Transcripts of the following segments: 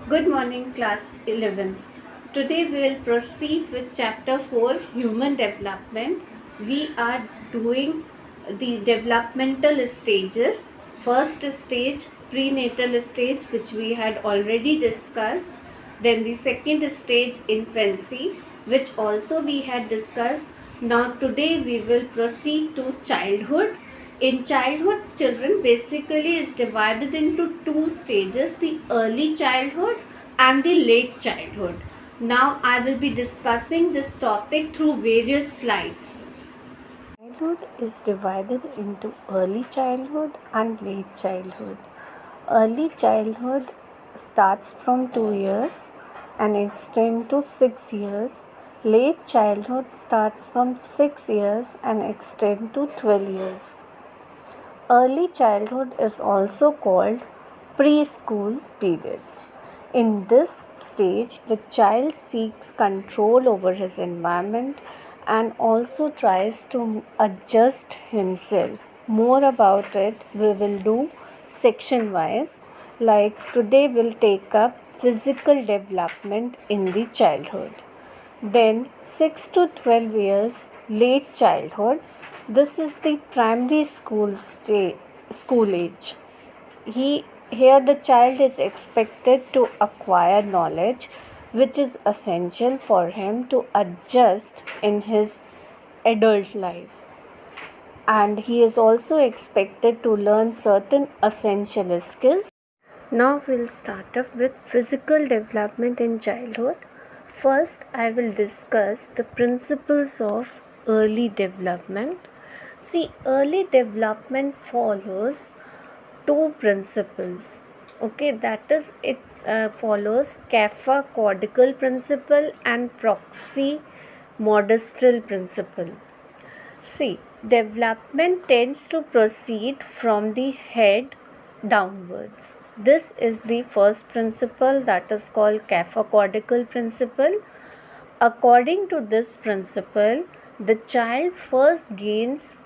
Good morning, class 11. Today we will proceed with chapter 4, Human Development. We are doing the developmental stages. First stage, prenatal stage, which we had already discussed. Then the second stage, infancy, which also we had discussed. Now today we will proceed to childhood. In childhood, children basically is divided into two stages, the early childhood and the late childhood. Now I will be discussing this topic through various slides. Childhood is divided into early childhood and late childhood. Early childhood starts from 2 years and extends to 6 years. Late childhood starts from 6 years and extends to 12 years. Early childhood is also called preschool periods. In this stage, the child seeks control over his environment and also tries to adjust himself. More about it we will do section wise. Like today, we'll take up physical development in the childhood. Then 6 to 12 years late childhood. This is the primary school age. Here the child is expected to acquire knowledge which is essential for him to adjust in his adult life, and he is also expected to learn certain essential skills. Now we'll start up with physical development in childhood. First, I will discuss the principles of early development. See, early development follows two principles. Okay, that is, it follows Kappa cortical principle and proxy modestral principle. See, development tends to proceed from the head downwards. This is the first principle, that is called cathocortical principle. According to this principle, the child first gains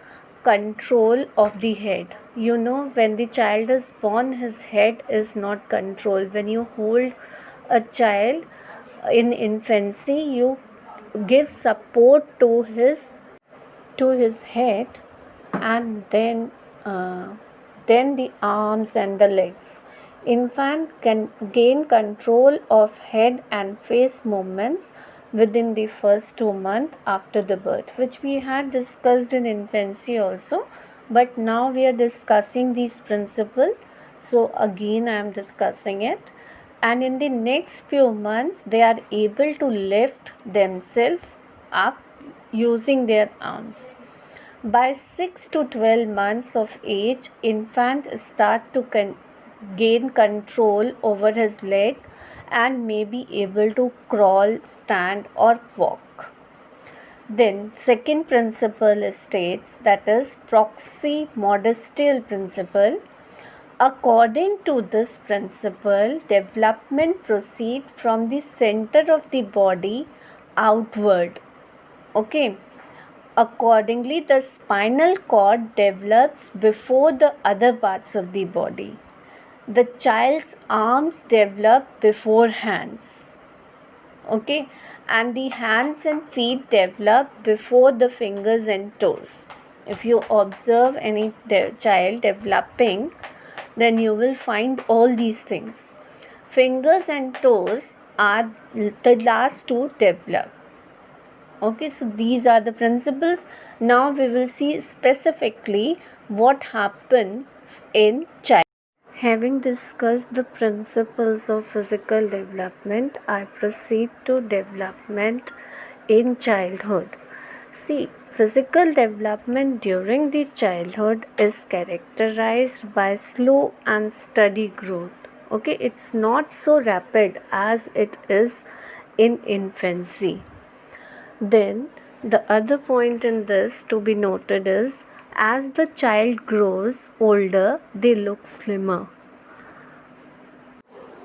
control of the head. You know, when the child is born, his head is not controlled. When you hold a child in infancy, you give support to his head, and then the arms and the legs. Infant can gain control of head and face movements within the first 2 months after the birth, which we had discussed in infancy also, but now we are discussing these principles, so again I am discussing it. And in the next few months they are able to lift themselves up using their arms. By 6 to 12 months of age, infant start to gain control over his leg and may be able to crawl, stand or walk. Then second principle states, that is proxy modestral principle. According to this principle, development proceeds from the center of the body outward. Okay. Accordingly, the spinal cord develops before the other parts of the body. The child's arms develop before hands. Okay, and the hands and feet develop before the fingers and toes. If you observe any child developing, then you will find all these things. Fingers and toes are the last to develop. Okay, so these are the principles. Now we will see specifically what happens in child. Having discussed the principles of physical development, I proceed to development in childhood. See, physical development during the childhood is characterized by slow and steady growth. Okay, it's not so rapid as it is in infancy. Then the other point in this to be noted is, as the child grows older, they look slimmer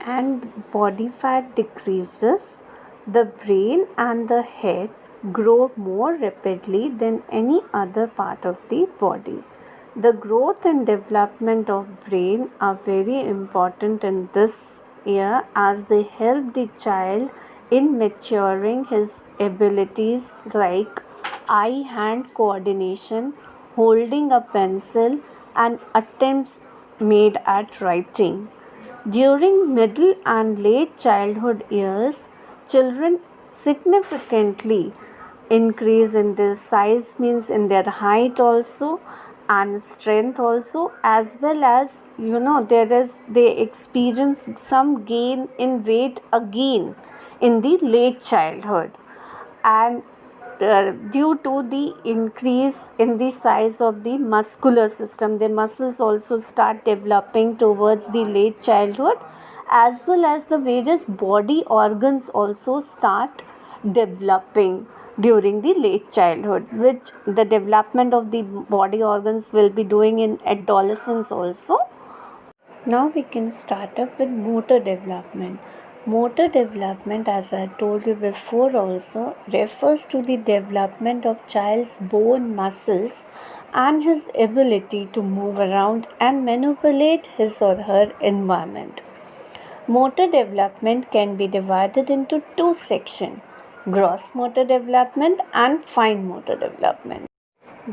and body fat decreases. The brain and the head grow more rapidly than any other part of the body. The growth and development of brain are very important in this year as they help the child in maturing his abilities like eye-hand coordination, holding a pencil, and attempts made at writing. During middle and late childhood years, children significantly increase in their size, means in their height also, and strength also, as well as they experience some gain in weight again in the late childhood. And due to the increase in the size of the muscular system, the muscles also start developing towards the late childhood, as well as the various body organs also start developing during the late childhood, which the development of the body organs will be doing in adolescence also. Now we can start up with motor development. Motor development, as I told you before also, refers to the development of child's bone muscles and his ability to move around and manipulate his or her environment. Motor development can be divided into two sections: gross motor development and fine motor development.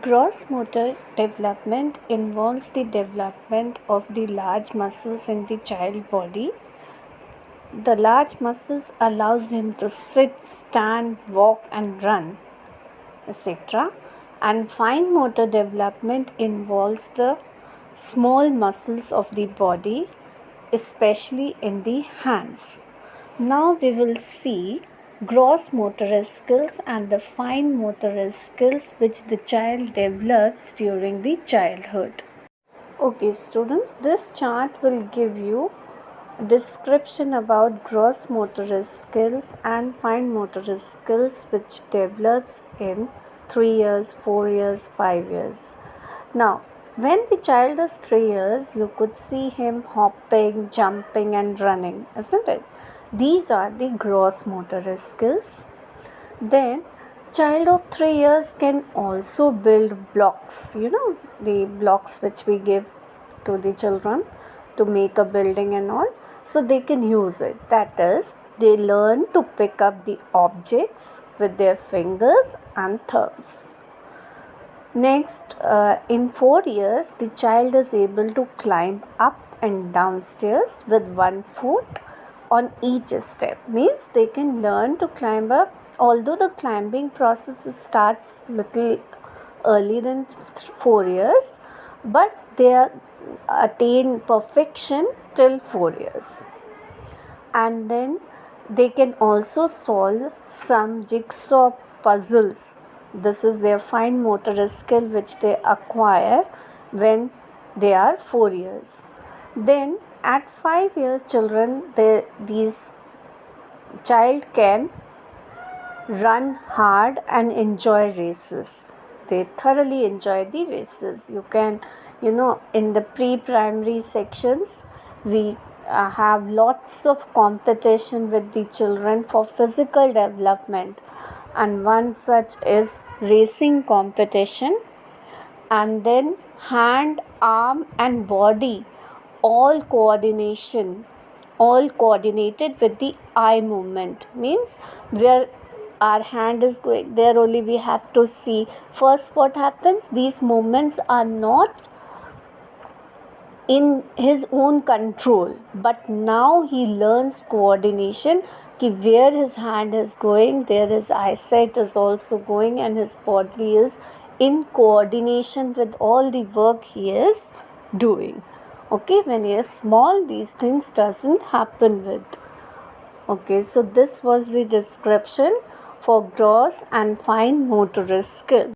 Gross motor development involves the development of the large muscles in the child body. The large muscles allows him to sit, stand, walk and run, etc. And fine motor development involves the small muscles of the body, especially in the hands. Now we will see gross motor skills and the fine motor skills which the child develops during the childhood. Okay students, this chart will give you a description about gross motor skills and fine motor skills which develops in 3 years, 4 years, 5 years. Now, when the child is 3 years, you could see him hopping, jumping and running, isn't it? These are the gross motor skills. Then child of 3 years can also build blocks, the blocks which we give to the children to make a building and all. So they can use it. That is, they learn to pick up the objects with their fingers and thumbs. Next, in 4 years, the child is able to climb up and down stairs with one foot on each step. Means they can learn to climb up, although the climbing process starts little early than 4 years, but they attain perfection till 4 years. And then they can also solve some jigsaw puzzles. This is their fine motor skill which they acquire when they are 4 years. Then at 5 years children, these child can run hard and enjoy races. They thoroughly enjoy the races. You can, in the pre-primary sections, we have lots of competition with the children for physical development, and one such is racing competition. And then hand, arm and body, all coordinated with the eye movement. Means where our hand is going, there only we have to see. First, what happens, these movements are not in his own control, but now he learns coordination, कि where his hand is going, there his eyesight is also going, and his body is in coordination with all the work he is doing. Okay, when he is small, these things doesn't happen with. Okay, so this was the description for gross and fine motor skill.